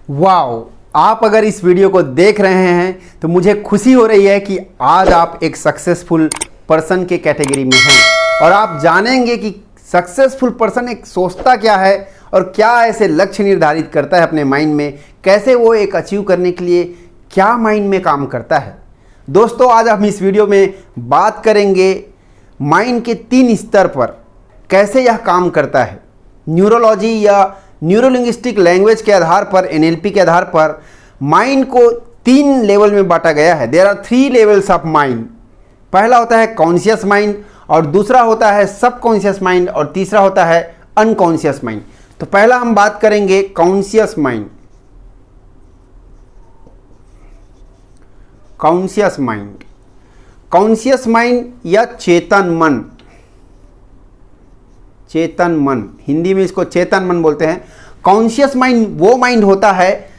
Wow, आप अगर इस वीडियो को देख रहे हैं तो मुझे खुशी हो रही है कि आज आप एक सक्सेसफुल पर्सन के कैटेगरी में हैं और आप जानेंगे कि सक्सेसफुल पर्सन एक सोचता क्या है और क्या ऐसे लक्ष्य निर्धारित करता है अपने माइंड में, कैसे वो एक अचीव करने के लिए क्या माइंड में काम करता है। दोस्तों, आज हम इस वीडियो में बात करेंगे माइंड के 3 स्तर पर कैसे यह काम करता है। न्यूरोलॉजी या न्यूरोलिंग्विस्टिक लैंग्वेज के आधार पर, एनएलपी के आधार पर माइंड को 3 लेवल में बांटा गया है। There are 3 levels of mind. पहला होता है कॉन्शियस माइंड, और दूसरा होता है सबकॉन्शियस माइंड, और तीसरा होता है अनकॉन्शियस माइंड। तो पहला हम बात करेंगे conscious mind. Conscious mind, conscious mind या चेतन मन, चेतन मन, हिंदी में इसको चेतन मन बोलते हैं। कॉन्शियस माइंड वो माइंड होता है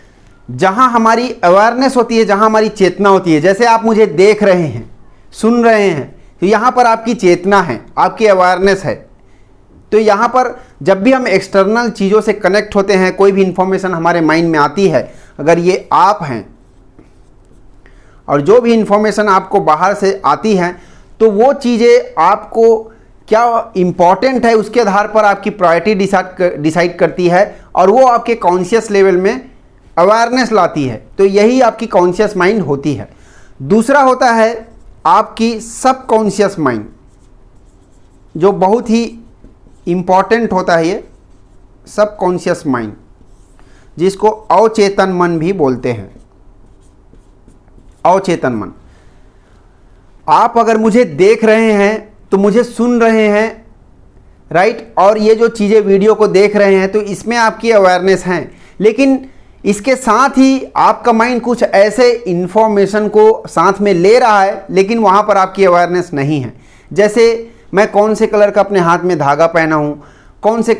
जहां हमारी अवेयरनेस होती है, जहां हमारी चेतना होती है। जैसे आप मुझे देख रहे हैं, सुन रहे हैं, तो यहां पर आपकी चेतना है, आपकी अवेयरनेस है। तो यहां पर जब भी हम एक्सटर्नल चीज़ों से कनेक्ट होते हैं, कोई भी इंफॉर्मेशन हमारे माइंड में आती है, अगर ये आप हैं और जो भी इंफॉर्मेशन आपको बाहर से आती है, तो वो चीज़ें आपको क्या इम्पॉर्टेंट है उसके आधार पर आपकी प्रायोरिटी डिसाइड करती है, और वो आपके कॉन्शियस लेवल में अवेयरनेस लाती है। तो यही आपकी कॉन्शियस माइंड होती है। दूसरा होता है आपकी सबकॉन्शियस माइंड, जो बहुत ही इम्पॉर्टेंट होता है। ये सबकॉन्शियस माइंड, जिसको अवचेतन मन भी बोलते हैं। अवचेतन मन, आप अगर मुझे देख रहे हैं तो मुझे सुन रहे हैं, राइट, और ये जो चीज़ें वीडियो को देख रहे हैं तो इसमें आपकी अवेयरनेस है, लेकिन इसके साथ ही आपका माइंड कुछ ऐसे इंफॉर्मेशन को साथ में ले रहा है, लेकिन वहाँ पर आपकी अवेयरनेस नहीं है। जैसे मैं कौन से कलर का अपने हाथ में धागा पहना हूँ, कौन से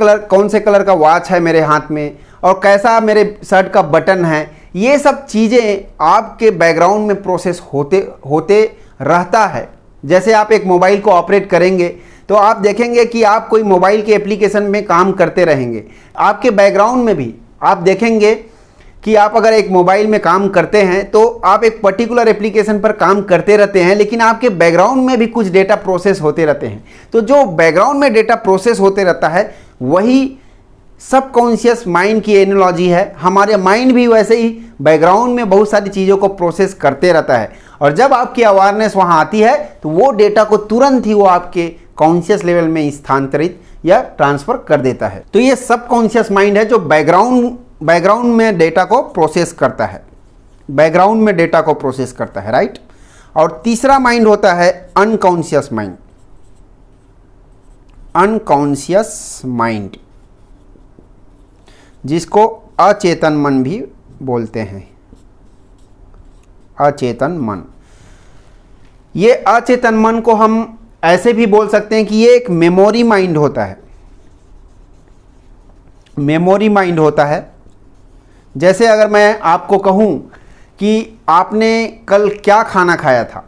कलर का वॉच है मेरे हाथ में, और कैसा मेरे शर्ट का बटन है। ये सब चीज़ें आपके बैकग्राउंड में प्रोसेस होते रहता है। जैसे आप एक मोबाइल को ऑपरेट करेंगे तो आप देखेंगे कि आप कोई मोबाइल के एप्लीकेशन में काम करते रहेंगे। आपके बैकग्राउंड में भी आप देखेंगे कि आप अगर एक मोबाइल में काम करते हैं तो आप एक पर्टिकुलर एप्लीकेशन पर काम करते रहते हैं, लेकिन आपके बैकग्राउंड में भी कुछ डेटा प्रोसेस होते रहते हैं। तो जो बैकग्राउंड में डेटा प्रोसेस होते रहता है वही सबकॉन्शियस माइंड की एनालॉजी है। हमारे माइंड भी वैसे ही बैकग्राउंड में बहुत सारी चीज़ों को प्रोसेस करते रहता है, और जब आपकी अवेयरनेस वहाँ आती है तो वो डेटा को तुरंत ही वो आपके कॉन्शियस लेवल में स्थानांतरित या ट्रांसफ़र कर देता है। तो ये सबकॉन्शियस माइंड है जो बैकग्राउंड में डेटा को प्रोसेस करता है, बैकग्राउंड में डेटा को प्रोसेस करता है, राइट। और तीसरा माइंड होता है अनकॉन्शियस माइंड। अनकॉन्शियस माइंड, जिसको अचेतन मन भी बोलते हैं। अचेतन मन, ये अचेतन मन को हम ऐसे भी बोल सकते हैं कि ये एक मेमोरी माइंड होता है। मेमोरी माइंड होता है। जैसे अगर मैं आपको कहूँ कि आपने कल क्या खाना खाया था,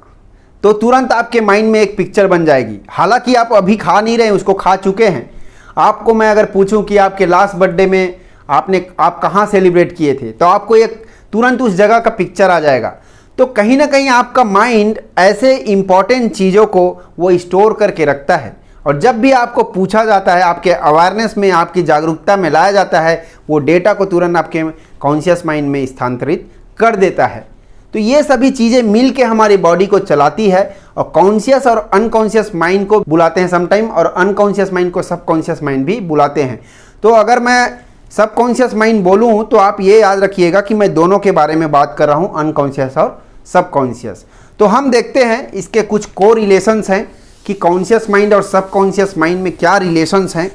तो तुरंत आपके माइंड में एक पिक्चर बन जाएगी। हालांकि आप अभी खा नहीं रहे, उसको खा चुके हैं। आपको मैं अगर पूछूं कि आपके लास्ट बर्थडे में आप कहाँ सेलिब्रेट किए थे, तो आपको एक तुरंत उस जगह का पिक्चर आ जाएगा। तो कहीं ना कहीं आपका माइंड ऐसे इंपॉर्टेंट चीज़ों को वो स्टोर करके रखता है, और जब भी आपको पूछा जाता है, आपके अवेयरनेस में, आपकी जागरूकता में लाया जाता है, वो डेटा को तुरंत आपके कॉन्शियस माइंड में स्थानांतरित कर देता है। तो ये सभी चीज़ें मिल के हमारी बॉडी को चलाती है, और कॉन्शियस और अनकॉन्शियस माइंड को बुलाते हैं समटाइम, और अनकॉन्शियस माइंड को सबकॉन्शियस माइंड भी बुलाते हैं। तो अगर मैं सबकॉन्शियस माइंड बोलूँ तो आप ये याद रखिएगा कि मैं दोनों के बारे में बात कर रहा हूँ, अनकॉन्शियस और सबकॉन्शियस। तो हम देखते हैं इसके कुछ को रिलेशंस हैं कि कॉन्शियस माइंड और सबकॉन्शियस माइंड में क्या रिलेशंस हैं,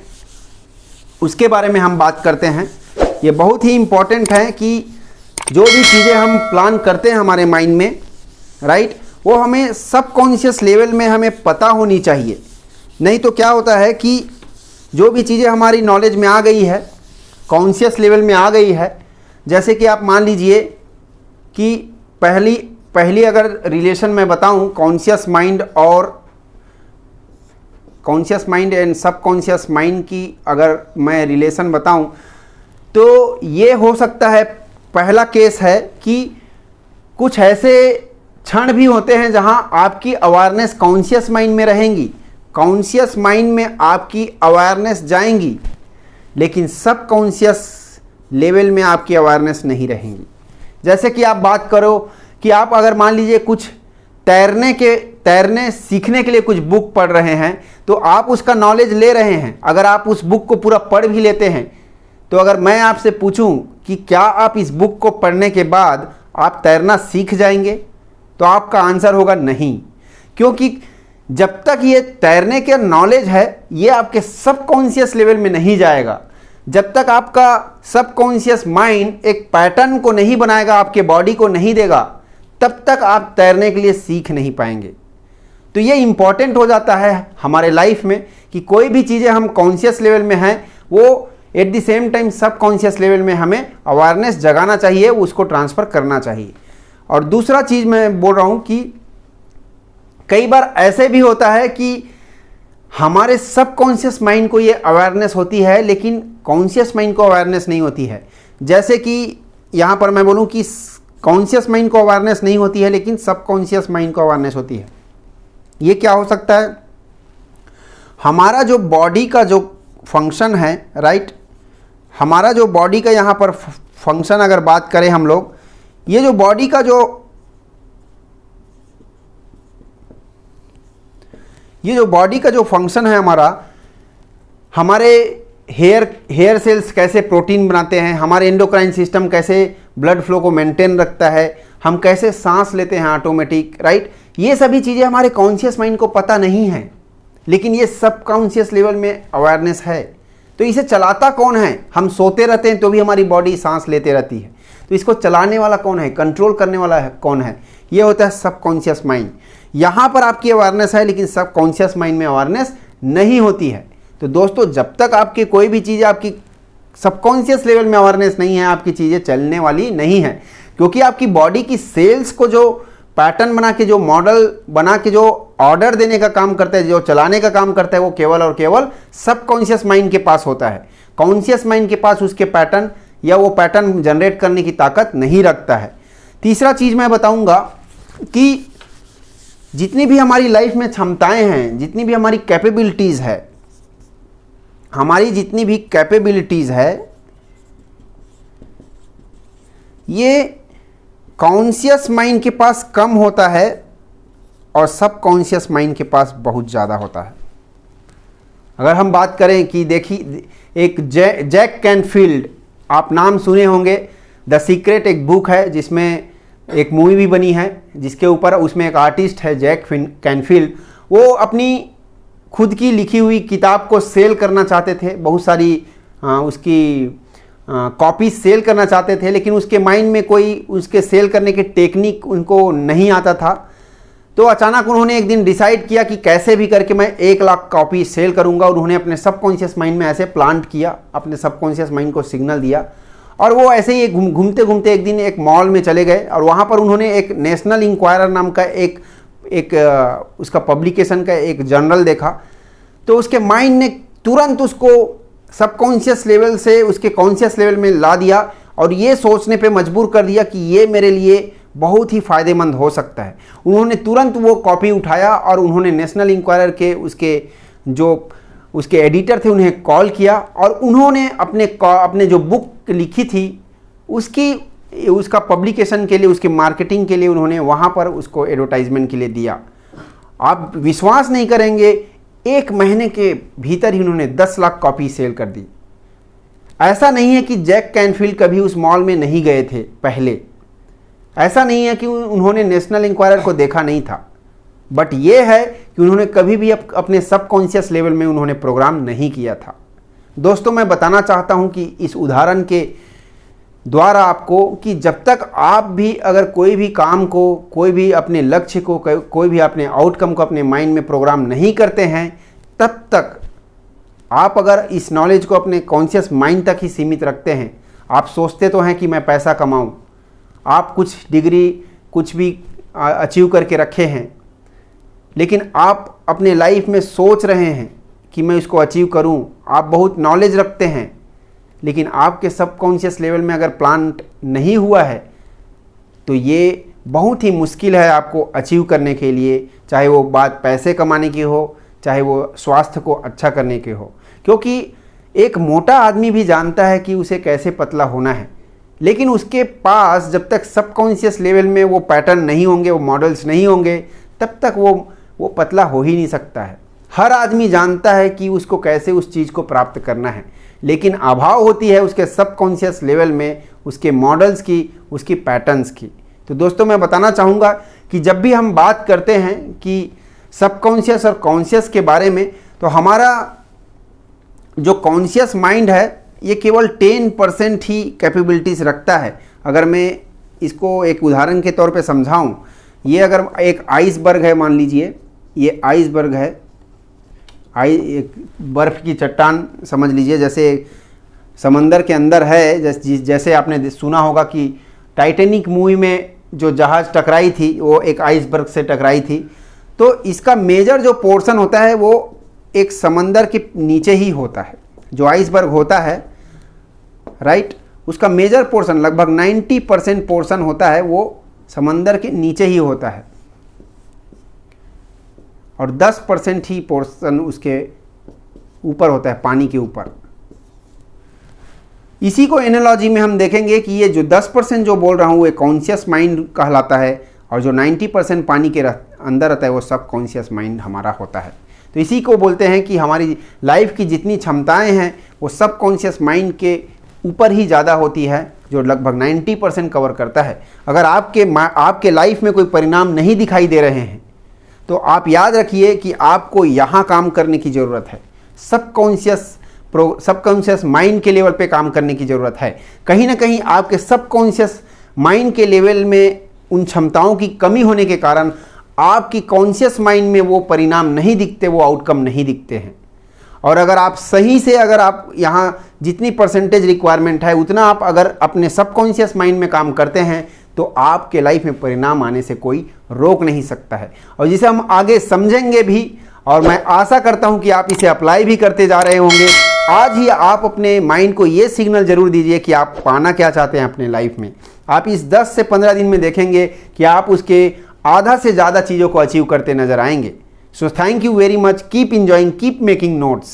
उसके बारे में हम बात करते हैं। ये बहुत ही इम्पॉर्टेंट है कि जो भी चीज़ें हम प्लान करते हैं हमारे माइंड में, राइट, वो हमें सबकॉन्शियस लेवल में हमें पता होनी चाहिए। नहीं तो क्या होता है कि जो भी चीज़ें हमारी नॉलेज में आ गई है, कॉन्शियस लेवल में आ गई है, जैसे कि आप मान लीजिए कि पहली अगर रिलेशन मैं बताऊं conscious mind and subconscious mind की, अगर मैं रिलेशन बताऊं तो ये हो सकता है पहला केस है कि कुछ ऐसे क्षण भी होते हैं जहां आपकी अवेयरनेस कॉन्शियस माइंड में रहेंगी, कॉन्शियस माइंड में आपकी अवेयरनेस जाएंगी, लेकिन सब कॉन्शियस लेवल में आपकी अवेयरनेस नहीं रहेंगी। जैसे कि आप बात करो कि आप अगर मान लीजिए कुछ तैरने सीखने के लिए कुछ बुक पढ़ रहे हैं, तो आप उसका नॉलेज ले रहे हैं। अगर आप उस बुक को पूरा पढ़ भी लेते हैं, तो अगर मैं आपसे पूछूं कि क्या आप इस बुक को पढ़ने के बाद आप तैरना सीख जाएंगे, तो आपका आंसर होगा नहीं, क्योंकि जब तक ये तैरने के नॉलेज है ये आपके सबकॉन्शियस लेवल में नहीं जाएगा, जब तक आपका सबकॉन्शियस माइंड एक पैटर्न को नहीं बनाएगा, आपके बॉडी को नहीं देगा, तब तक आप तैरने के लिए सीख नहीं पाएंगे। तो ये इंपॉर्टेंट हो जाता है हमारे लाइफ में कि कोई भी चीज़ें हम कॉन्शियस लेवल में हैं, वो at the same time subconscious level में हमें अवेयरनेस जगाना चाहिए, उसको ट्रांसफ़र करना चाहिए। और दूसरा चीज़ मैं बोल रहा हूँ कि कई बार ऐसे भी होता है कि हमारे सबकॉन्शियस माइंड को ये अवेयरनेस होती है, लेकिन कॉन्शियस माइंड को अवेयरनेस नहीं होती है। जैसे कि यहाँ पर मैं बोलूँ कि कॉन्शियस माइंड को अवेयरनेस नहीं होती है, लेकिन सबकॉन्शियस माइंड को अवेयरनेस होती है। ये क्या हो सकता है? हमारा जो बॉडी का जो फंक्शन है, राइट, हमारा जो बॉडी का यहाँ पर फंक्शन अगर बात करें हम लोग, ये जो बॉडी का जो फंक्शन है हमारा, हमारे हेयर सेल्स कैसे प्रोटीन बनाते हैं, हमारे एंडोक्राइन सिस्टम कैसे ब्लड फ्लो को मेंटेन रखता है, हम कैसे सांस लेते हैं ऑटोमेटिक, राइट, ये सभी चीज़ें हमारे कॉन्शियस माइंड को पता नहीं है, लेकिन ये सब कॉन्शियस लेवल में अवेयरनेस है। तो इसे चलाता कौन है? हम सोते रहते हैं तो भी हमारी बॉडी सांस लेते रहती है, तो इसको चलाने वाला कौन है, कंट्रोल करने वाला है कौन है? ये होता है सबकॉन्शियस माइंड। यहाँ पर आपकी अवेयरनेस है, लेकिन सबकॉन्शियस माइंड में अवेयरनेस नहीं होती है। तो दोस्तों, जब तक आपकी कोई भी चीज़ आपकी सबकॉन्शियस लेवल में अवेयरनेस नहीं है, आपकी चीज़ें चलने वाली नहीं है, क्योंकि आपकी बॉडी की सेल्स को जो पैटर्न बना के, जो मॉडल बना के, जो ऑर्डर देने का काम करता है, जो चलाने का काम करता है, वो केवल और केवल सबकॉन्शियस माइंड के पास होता है। कॉन्शियस माइंड के पास उसके पैटर्न या वो पैटर्न जनरेट करने की ताकत नहीं रखता है। तीसरा चीज़ मैं बताऊंगा कि जितनी भी हमारी लाइफ में क्षमताएं हैं, जितनी भी हमारी कैपेबिलिटीज़ है, ये कॉन्शियस माइंड के पास कम होता है और सबकॉन्शियस माइंड के पास बहुत ज़्यादा होता है। अगर हम बात करें कि देखिए, एक जैक कैनफील्ड, आप नाम सुने होंगे, द सीक्रेट एक बुक है जिसमें एक मूवी भी बनी है, जिसके ऊपर उसमें एक आर्टिस्ट है जैक कैनफील्ड, वो अपनी खुद की लिखी हुई किताब को सेल करना चाहते थे, बहुत सारी उसकी कॉपी सेल करना चाहते थे, लेकिन उसके माइंड में कोई उसके सेल करने के टेक्निक उनको नहीं आता था। तो अचानक उन्होंने एक दिन डिसाइड किया कि कैसे भी करके मैं 1 लाख कॉपी सेल करूंगा, और उन्होंने अपने सबकॉन्शियस माइंड में ऐसे प्लांट किया, अपने सबकॉन्शियस माइंड को सिग्नल दिया, और वो ऐसे ही घूमते घूमते एक दिन एक मॉल में चले गए, और वहाँ पर उन्होंने एक नेशनल इंक्वायरर नाम का उसका पब्लिकेशन का एक जर्नल देखा। तो उसके माइंड ने तुरंत उसको सबकॉन्शियस लेवल से उसके कॉन्शियस लेवल में ला दिया, और ये सोचने पे मजबूर कर दिया कि ये मेरे लिए बहुत ही फ़ायदेमंद हो सकता है। उन्होंने तुरंत वो कॉपी उठाया और उन्होंने नेशनल इंक्वायरर के उसके एडिटर थे, उन्हें कॉल किया, और उन्होंने अपने जो बुक लिखी थी उसका पब्लिकेशन के लिए, उसकी मार्केटिंग के लिए उन्होंने वहाँ पर उसको एडवर्टाइजमेंट के लिए दिया। आप विश्वास नहीं करेंगे, 1 महीने के भीतर ही उन्होंने 10 लाख कॉपी सेल कर दी। ऐसा नहीं है कि जैक कैनफील्ड कभी उस मॉल में नहीं गए थे पहले, ऐसा नहीं है कि उन्होंने नेशनल इंक्वायरर को देखा नहीं था, बट ये है कि उन्होंने कभी भी अपने सबकॉन्शियस लेवल में उन्होंने प्रोग्राम नहीं किया था। दोस्तों, मैं बताना चाहता हूं कि इस उदाहरण के द्वारा आपको कि जब तक आप भी अगर कोई भी काम को, कोई भी अपने लक्ष्य को, कोई भी अपने आउटकम को अपने माइंड में प्रोग्राम नहीं करते हैं, तब तक आप अगर इस नॉलेज को अपने कॉन्शियस माइंड तक ही सीमित रखते हैं, आप सोचते तो हैं कि मैं पैसा कमाऊं, आप कुछ डिग्री कुछ भी अचीव करके रखे हैं, लेकिन आप अपने लाइफ में सोच रहे हैं कि मैं इसको अचीव करूं, आप बहुत नॉलेज रखते हैं, लेकिन आपके सबकॉन्शियस लेवल में अगर प्लांट नहीं हुआ है तो ये बहुत ही मुश्किल है आपको अचीव करने के लिए, चाहे वो बात पैसे कमाने की हो, चाहे वो स्वास्थ्य को अच्छा करने की हो। क्योंकि एक मोटा आदमी भी जानता है कि उसे कैसे पतला होना है, लेकिन उसके पास जब तक सबकॉन्शियस लेवल में वो पैटर्न नहीं होंगे, वो मॉडल्स नहीं होंगे, तब तक वो पतला हो ही नहीं सकता है। हर आदमी जानता है कि उसको कैसे उस चीज़ को प्राप्त करना है, लेकिन अभाव होती है उसके सबकॉन्शियस लेवल में उसके मॉडल्स की, उसकी पैटर्न्स की। तो दोस्तों, मैं बताना चाहूँगा कि जब भी हम बात करते हैं कि सबकॉन्शियस और कॉन्शियस के बारे में, तो हमारा जो कॉन्शियस माइंड है ये केवल 10% ही कैपेबिलिटीज़ रखता है। अगर मैं इसको एक उदाहरण के तौर पे समझाऊं, ये अगर एक आइसबर्ग है, मान लीजिए ये आइसबर्ग है, एक बर्फ़ की चट्टान समझ लीजिए, जैसे समंदर के अंदर है। जैसे आपने सुना होगा कि टाइटैनिक मूवी में जो जहाज़ टकराई थी वो एक आइसबर्ग से टकराई थी। तो इसका मेजर जो पोर्शन होता है वो एक समंदर के नीचे ही होता है। जो आइसबर्ग होता है, राइट, उसका मेजर पोर्शन लगभग 90% पोर्शन होता है वो समंदर के नीचे ही होता है, और 10% ही पोर्शन उसके ऊपर होता है, पानी के ऊपर। इसी को एनालॉजी में हम देखेंगे कि ये जो 10% जो बोल रहा हूँ वो कॉन्शियस माइंड कहलाता है, और जो 90% पानी के अंदर रहता है वो सब कॉन्शियस माइंड हमारा होता है। तो इसी को बोलते हैं कि हमारी लाइफ की जितनी क्षमताएं हैं वो सब कॉन्शियस माइंड के ऊपर ही ज़्यादा होती है, जो लगभग 90% कवर करता है। अगर आपके लाइफ में कोई परिणाम नहीं दिखाई दे रहे हैं तो आप याद रखिए कि आपको यहाँ काम करने की ज़रूरत है, सबकॉन्शियस माइंड के लेवल पे काम करने की ज़रूरत है। कहीं ना कहीं आपके सबकॉन्शियस माइंड के लेवल में उन क्षमताओं की कमी होने के कारण आपकी कॉन्शियस माइंड में वो परिणाम नहीं दिखते, वो आउटकम नहीं दिखते हैं। और अगर आप सही से, अगर आप यहाँ जितनी परसेंटेज रिक्वायरमेंट है उतना आप अगर अपने सबकॉन्शियस माइंड में काम करते हैं तो आपके लाइफ में परिणाम आने से कोई रोक नहीं सकता है, और जिसे हम आगे समझेंगे भी। और मैं आशा करता हूँ कि आप इसे अप्लाई भी करते जा रहे होंगे। आज ही आप अपने माइंड को ये सिग्नल जरूर दीजिए कि आप पाना क्या चाहते हैं अपने लाइफ में। आप इस 10 से 15 दिन में देखेंगे कि आप उसके आधा से ज़्यादा चीज़ों को अचीव करते नजर आएंगे। So thank you very much, keep enjoying, keep making notes.